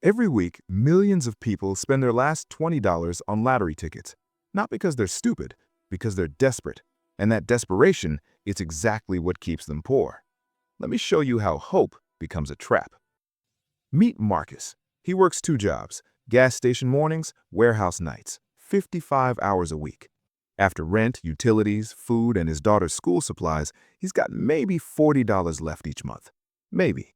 Every week, millions of people spend their last $20 on lottery tickets. Not because they're stupid, because they're desperate. And that desperation is exactly what keeps them poor. Let me show you how hope becomes a trap. Meet Marcus. He works two jobs, gas station mornings, warehouse nights, 55 hours a week. After rent, utilities, food, and his daughter's school supplies, he's got maybe $40 left each month. Maybe.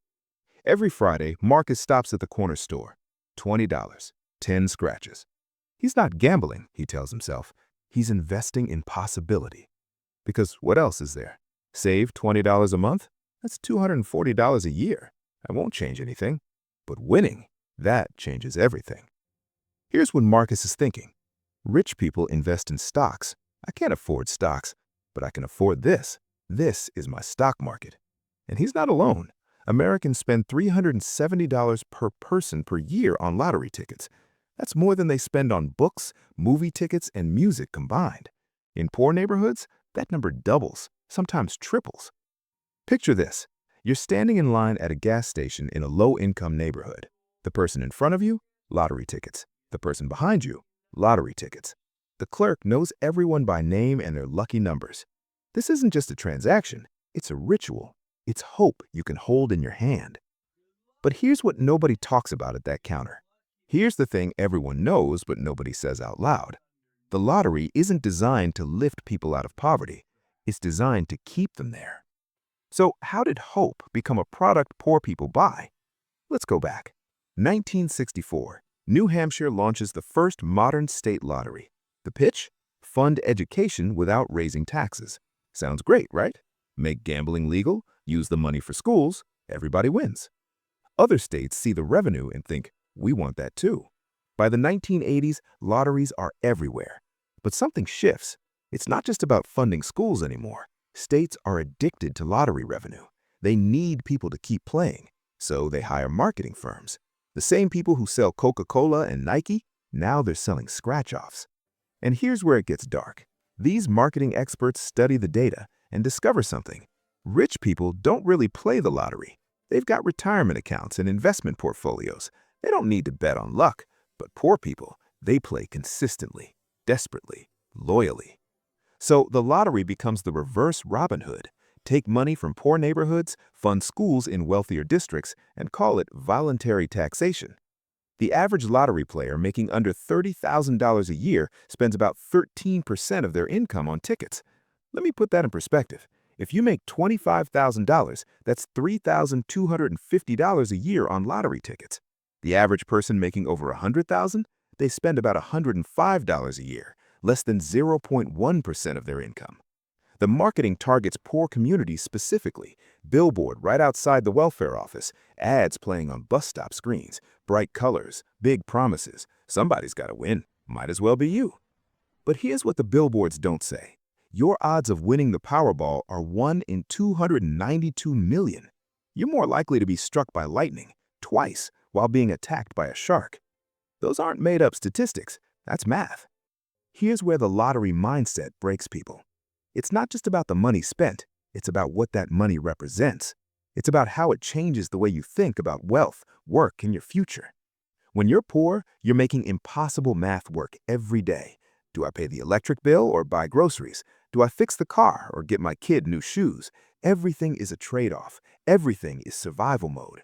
Every Friday, Marcus stops at the corner store. $20, 10 scratches. He's not gambling, he tells himself. He's investing in possibility. Because what else is there? Save $20 a month? That's $240 a year. That won't change anything. But winning, that changes everything. Here's what Marcus is thinking. Rich people invest in stocks. I can't afford stocks, but I can afford this. This is my stock market. And he's not alone. Americans spend $370 per person per year on lottery tickets. That's more than they spend on books, movie tickets, and music combined. In poor neighborhoods, that number doubles, sometimes triples. Picture this. You're standing in line at a gas station in a low-income neighborhood. The person in front of you, lottery tickets. The person behind you, lottery tickets. The clerk knows everyone by name and their lucky numbers. This isn't just a transaction, it's a ritual. It's hope you can hold in your hand. But here's what nobody talks about at that counter. Here's the thing everyone knows but nobody says out loud. The lottery isn't designed to lift people out of poverty. It's designed to keep them there. So how did hope become a product poor people buy? Let's go back. 1964, New Hampshire launches the first modern state lottery. The pitch? Fund education without raising taxes. Sounds great, right? Make gambling legal, use the money for schools, everybody wins. Other states see the revenue and think, we want that too. By the 1980s, lotteries are everywhere. But something shifts. It's not just about funding schools anymore. States are addicted to lottery revenue. They need people to keep playing, so they hire marketing firms. The same people who sell Coca-Cola and Nike, now they're selling scratch-offs. And here's where it gets dark. These marketing experts study the data and discover something. Rich people don't really play the lottery. They've got retirement accounts and investment portfolios. They don't need to bet on luck. But poor people, they play consistently, desperately, loyally. So the lottery becomes the reverse Robin Hood. Take money from poor neighborhoods, fund schools in wealthier districts, and call it voluntary taxation. The average lottery player making under $30,000 a year spends about 13% of their income on tickets. Let me put that in perspective. If you make $25,000, that's $3,250 a year on lottery tickets. The average person making over $100,000, they spend about $105 a year, less than 0.1% of their income. The marketing targets poor communities specifically. Billboard right outside the welfare office, ads playing on bus stop screens, bright colors, big promises. Somebody's got to win. Might as well be you. But here's what the billboards don't say. Your odds of winning the Powerball are 1 in 292 million. You're more likely to be struck by lightning, twice, while being attacked by a shark. Those aren't made-up statistics. That's math. Here's where the lottery mindset breaks people. It's not just about the money spent. It's about what that money represents. It's about how it changes the way you think about wealth, work, and your future. When you're poor, you're making impossible math work every day. Do I pay the electric bill or buy groceries? Do I fix the car or get my kid new shoes? Everything is a trade-off. Everything is survival mode.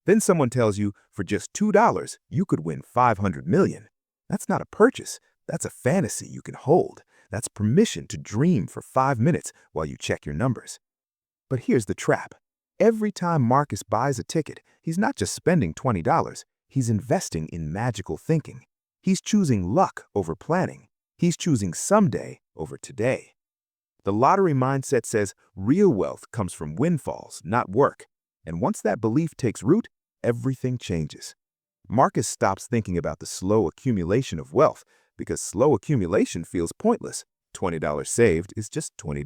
Then someone tells you, for just $2, you could win 500 million. That's not a purchase. That's a fantasy you can hold. That's permission to dream for 5 minutes while you check your numbers. But here's the trap. Every time Marcus buys a ticket, he's not just spending $20. He's investing in magical thinking. He's choosing luck over planning. He's choosing someday over today. The lottery mindset says real wealth comes from windfalls, not work. And once that belief takes root, everything changes. Marcus stops thinking about the slow accumulation of wealth because slow accumulation feels pointless. $20 saved is just $20.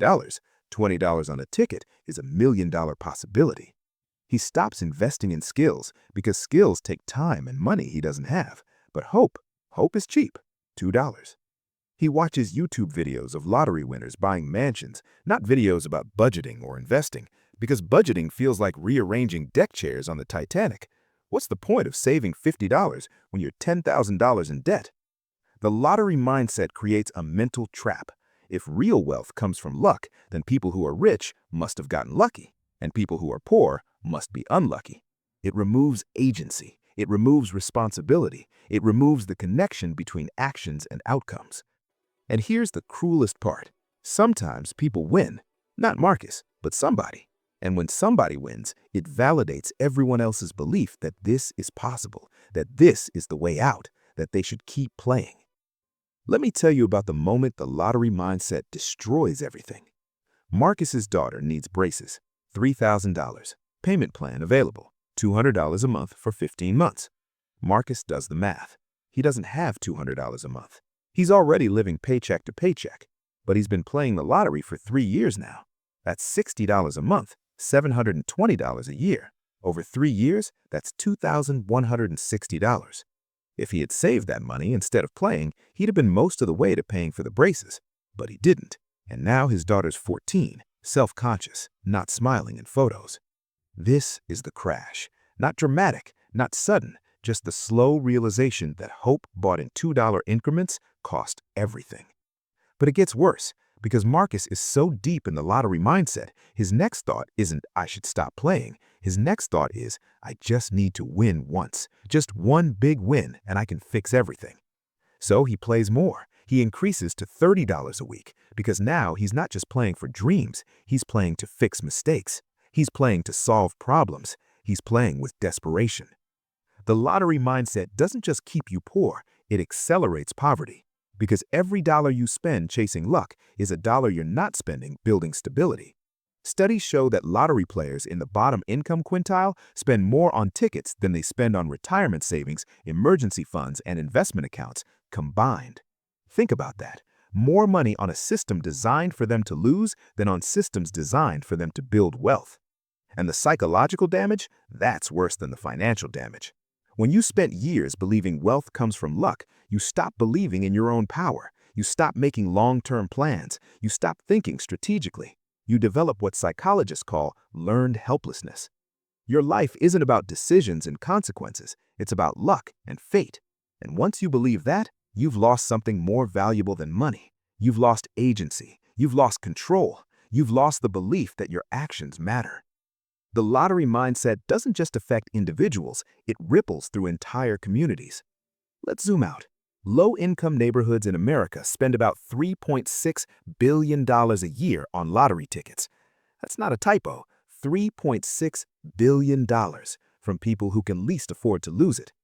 $20 on a ticket is $1 million possibility. He stops investing in skills because skills take time and money he doesn't have. But hope is cheap, $2. He watches YouTube videos of lottery winners buying mansions, not videos about budgeting or investing, because budgeting feels like rearranging deck chairs on the Titanic. What's the point of saving $50 when you're $10,000 in debt? The lottery mindset creates a mental trap. If real wealth comes from luck, then people who are rich must have gotten lucky, and people who are poor must be unlucky. It removes agency. It removes responsibility. It removes the connection between actions and outcomes. And here's the cruelest part. Sometimes people win, not Marcus, but somebody. And when somebody wins, it validates everyone else's belief that this is possible, that this is the way out, that they should keep playing. Let me tell you about the moment the lottery mindset destroys everything. Marcus's daughter needs braces, $3,000. Payment plan available, $200 a month for 15 months. Marcus does the math. He doesn't have $200 a month. He's already living paycheck to paycheck, but he's been playing the lottery for 3 years now. That's $60 a month, $720 a year. Over 3 years, that's $2,160. If he had saved that money instead of playing, he'd have been most of the way to paying for the braces. But he didn't, and now his daughter's 14, self-conscious, not smiling in photos. This is the crash. Not dramatic, not sudden, just the slow realization that hope bought in $2 increments cost everything. But it gets worse. Because Marcus is so deep in the lottery mindset, his next thought isn't, I should stop playing. His next thought is, I just need to win once. Just one big win, and I can fix everything. So he plays more. He increases to $30 a week, because now he's not just playing for dreams, he's playing to fix mistakes. He's playing to solve problems. He's playing with desperation. The lottery mindset doesn't just keep you poor, it accelerates poverty. Because every dollar you spend chasing luck is a dollar you're not spending building stability. Studies show that lottery players in the bottom income quintile spend more on tickets than they spend on retirement savings, emergency funds, and investment accounts combined. Think about that. More money on a system designed for them to lose than on systems designed for them to build wealth. And the psychological damage? That's worse than the financial damage. When you spent years believing wealth comes from luck, you stop believing in your own power. You stop making long-term plans. You stop thinking strategically. You develop what psychologists call learned helplessness. Your life isn't about decisions and consequences. It's about luck and fate. And once you believe that, you've lost something more valuable than money. You've lost agency. You've lost control. You've lost the belief that your actions matter. The lottery mindset doesn't just affect individuals, it ripples through entire communities. Let's zoom out. Low-income neighborhoods in America spend about $3.6 billion a year on lottery tickets. That's not a typo, $3.6 billion from people who can least afford to lose it.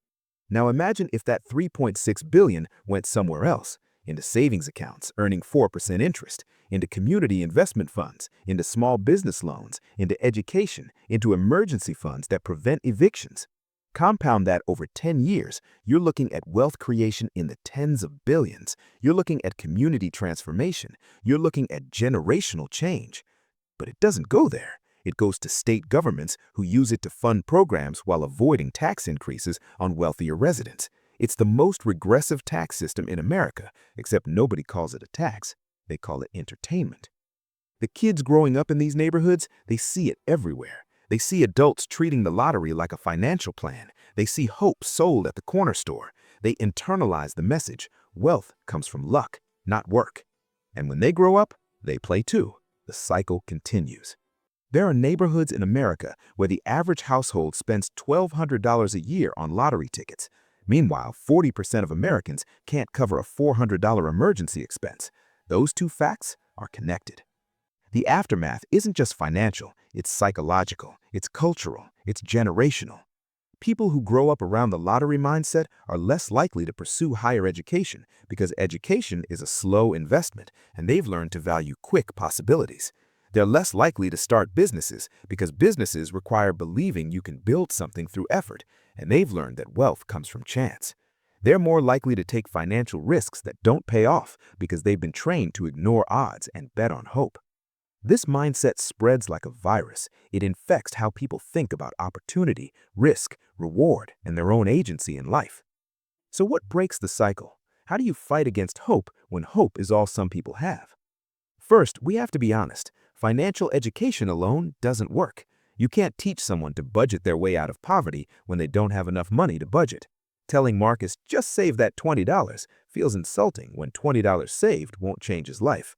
Now imagine if that $3.6 billion went somewhere else, into savings accounts earning 4% interest, into community investment funds, into small business loans, into education, into emergency funds that prevent evictions. Compound that over 10 years, you're looking at wealth creation in the tens of billions. You're looking at community transformation. You're looking at generational change. But it doesn't go there. It goes to state governments who use it to fund programs while avoiding tax increases on wealthier residents. It's the most regressive tax system in America, except nobody calls it a tax. They call it entertainment. The kids growing up in these neighborhoods, they see it everywhere. They see adults treating the lottery like a financial plan. They see hope sold at the corner store. They internalize the message, wealth comes from luck, not work. And when they grow up, they play too. The cycle continues. There are neighborhoods in America where the average household spends $1,200 a year on lottery tickets. Meanwhile, 40% of Americans can't cover a $400 emergency expense. Those two facts are connected. The aftermath isn't just financial, it's psychological, it's cultural, it's generational. People who grow up around the lottery mindset are less likely to pursue higher education because education is a slow investment and they've learned to value quick possibilities. They're less likely to start businesses because businesses require believing you can build something through effort, and they've learned that wealth comes from chance. They're more likely to take financial risks that don't pay off because they've been trained to ignore odds and bet on hope. This mindset spreads like a virus. It infects how people think about opportunity, risk, reward, and their own agency in life. So what breaks the cycle? How do you fight against hope when hope is all some people have? First, we have to be honest. Financial education alone doesn't work. You can't teach someone to budget their way out of poverty when they don't have enough money to budget. Telling Marcus just save that $20 feels insulting when $20 saved won't change his life.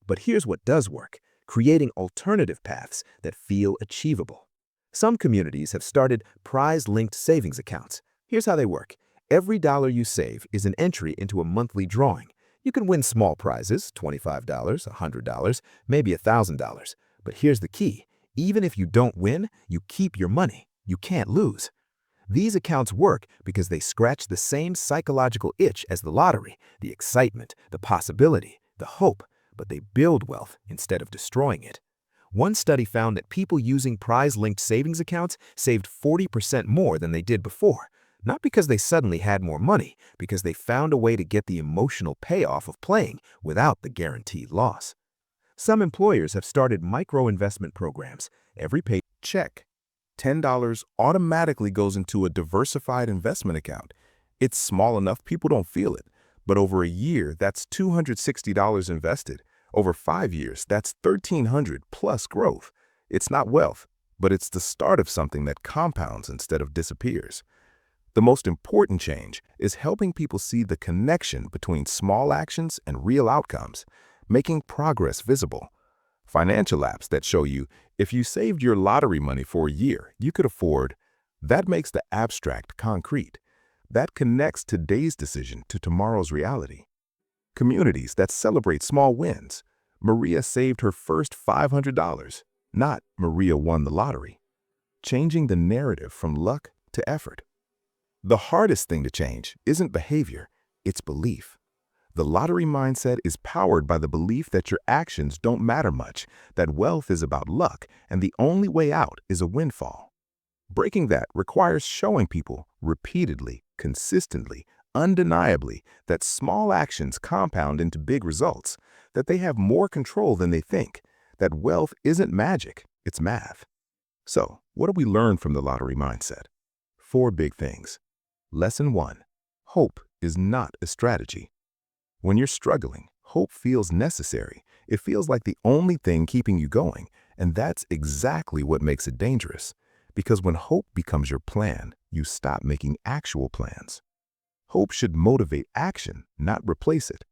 But here's what does work: creating alternative paths that feel achievable. Some communities have started prize-linked savings accounts. Here's how they work. Every dollar you save is an entry into a monthly drawing. You can win small prizes, $25, $100, maybe $1,000. But here's the key. Even if you don't win, you keep your money. You can't lose. These accounts work because they scratch the same psychological itch as the lottery, the excitement, the possibility, the hope, but they build wealth instead of destroying it. One study found that people using prize-linked savings accounts saved 40% more than they did before, not because they suddenly had more money, because they found a way to get the emotional payoff of playing without the guaranteed loss. Some employers have started micro-investment programs. Every Check. $10 automatically goes into a diversified investment account. It's small enough people don't feel it, but over a year, that's $260 invested. Over 5 years, that's $1,300 plus growth. It's not wealth, but it's the start of something that compounds instead of disappears. The most important change is helping people see the connection between small actions and real outcomes, making progress visible. Financial apps that show you if you saved your lottery money for a year, you could afford. That makes the abstract concrete. That connects today's decision to tomorrow's reality. Communities that celebrate small wins. Maria saved her first $500, not Maria won the lottery. Changing the narrative from luck to effort. The hardest thing to change isn't behavior, it's belief. The lottery mindset is powered by the belief that your actions don't matter much, that wealth is about luck, and the only way out is a windfall. Breaking that requires showing people repeatedly, consistently, undeniably that small actions compound into big results, that they have more control than they think, that wealth isn't magic, it's math. So, what do we learn from the lottery mindset? 4 big things. Lesson 1. Hope is not a strategy. When you're struggling, hope feels necessary. It feels like the only thing keeping you going, and that's exactly what makes it dangerous. Because when hope becomes your plan, you stop making actual plans. Hope should motivate action, not replace it.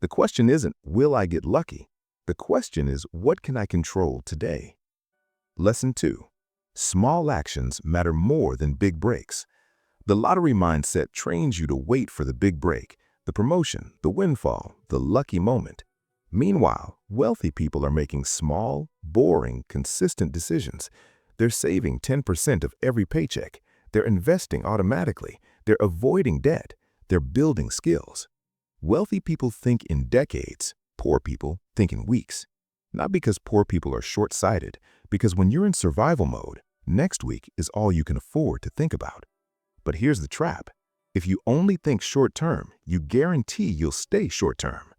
The question isn't, will I get lucky? The question is, what can I control today? Lesson 2. Small actions matter more than big breaks. The lottery mindset trains you to wait for the big break, the promotion, the windfall, the lucky moment. Meanwhile, wealthy people are making small, boring, consistent decisions. They're saving 10% of every paycheck. They're investing automatically. They're avoiding debt. They're building skills. Wealthy people think in decades. Poor people think in weeks. Not because poor people are short-sighted, because when you're in survival mode, next week is all you can afford to think about. But here's the trap. If you only think short-term, you guarantee you'll stay short-term.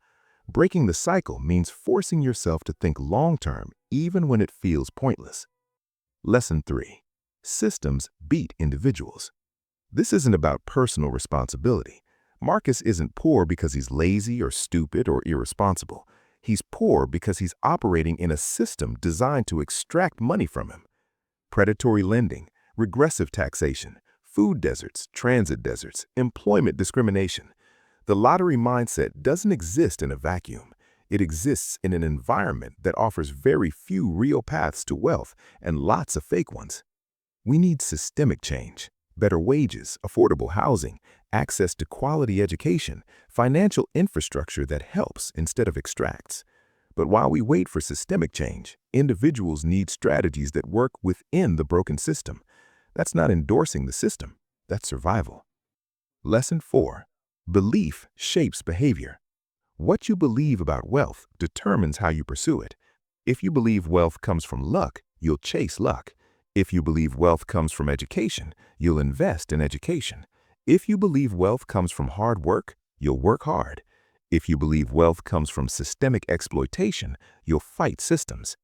Breaking the cycle means forcing yourself to think long-term even when it feels pointless. Lesson 3. Systems beat individuals. This isn't about personal responsibility. Marcus isn't poor because he's lazy or stupid or irresponsible. He's poor because he's operating in a system designed to extract money from him. Predatory lending, regressive taxation, food deserts, transit deserts, employment discrimination. The lottery mindset doesn't exist in a vacuum. It exists in an environment that offers very few real paths to wealth and lots of fake ones. We need systemic change, better wages, affordable housing, access to quality education, financial infrastructure that helps instead of extracts. But while we wait for systemic change, individuals need strategies that work within the broken system. That's not endorsing the system, that's survival. Lesson 4. Belief shapes behavior. What you believe about wealth determines how you pursue it. If you believe wealth comes from luck, you'll chase luck. If you believe wealth comes from education, you'll invest in education. If you believe wealth comes from hard work, you'll work hard. If you believe wealth comes from systemic exploitation, you'll fight systems.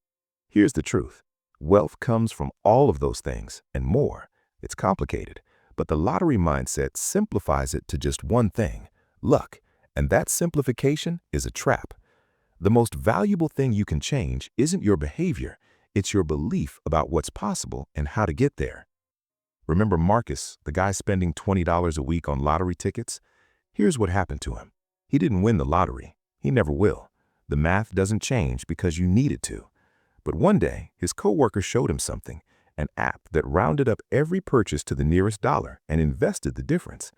Here's the truth. Wealth comes from all of those things and more. It's complicated, but the lottery mindset simplifies it to just one thing, luck, and that simplification is a trap. The most valuable thing you can change isn't your behavior, It's your belief about what's possible and how to get there. Remember Marcus, the guy spending $20 a week on lottery tickets? Here's what happened to him. He didn't win the lottery. He never will. The math doesn't change because you need it to. But one day, his coworker showed him something, an app that rounded up every purchase to the nearest dollar and invested the difference.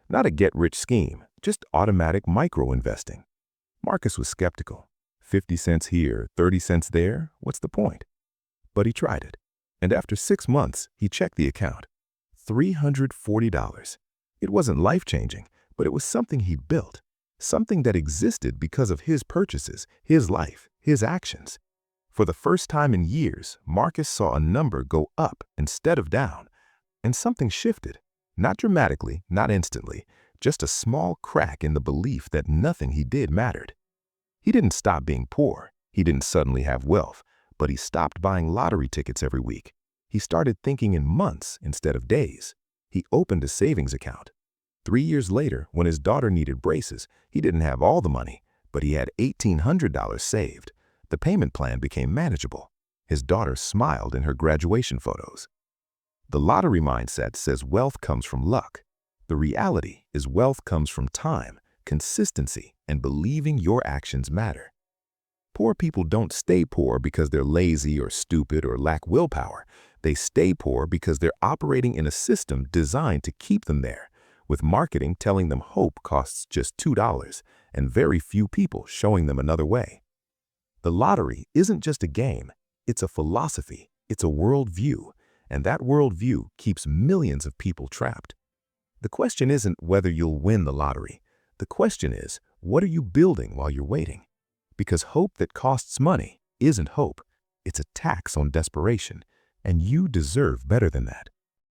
Not a get-rich scheme, just automatic micro-investing. Marcus was skeptical. 50 cents here, 30 cents there, what's the point? But he tried it. And after 6 months, he checked the account. $340. It wasn't life-changing, but it was something he built. Something that existed because of his purchases, his life, his actions. For the first time in years, Marcus saw a number go up instead of down. And something shifted. Not dramatically, not instantly, just a small crack in the belief that nothing he did mattered. He didn't stop being poor. He didn't suddenly have wealth, but he stopped buying lottery tickets every week. He started thinking in months instead of days. He opened a savings account. 3 years later, when his daughter needed braces, he didn't have all the money, but he had $1,800 saved. The payment plan became manageable. His daughter smiled in her graduation photos. The lottery mindset says wealth comes from luck. The reality is wealth comes from time, consistency, and believing your actions matter. Poor people don't stay poor because they're lazy or stupid or lack willpower. They stay poor because they're operating in a system designed to keep them there, with marketing telling them hope costs just $2 and very few people showing them another way. The lottery isn't just a game, it's a philosophy, it's a worldview, and that worldview keeps millions of people trapped. The question isn't whether you'll win the lottery. The question is, what are you building while you're waiting? Because hope that costs money isn't hope. It's a tax on desperation, and you deserve better than that.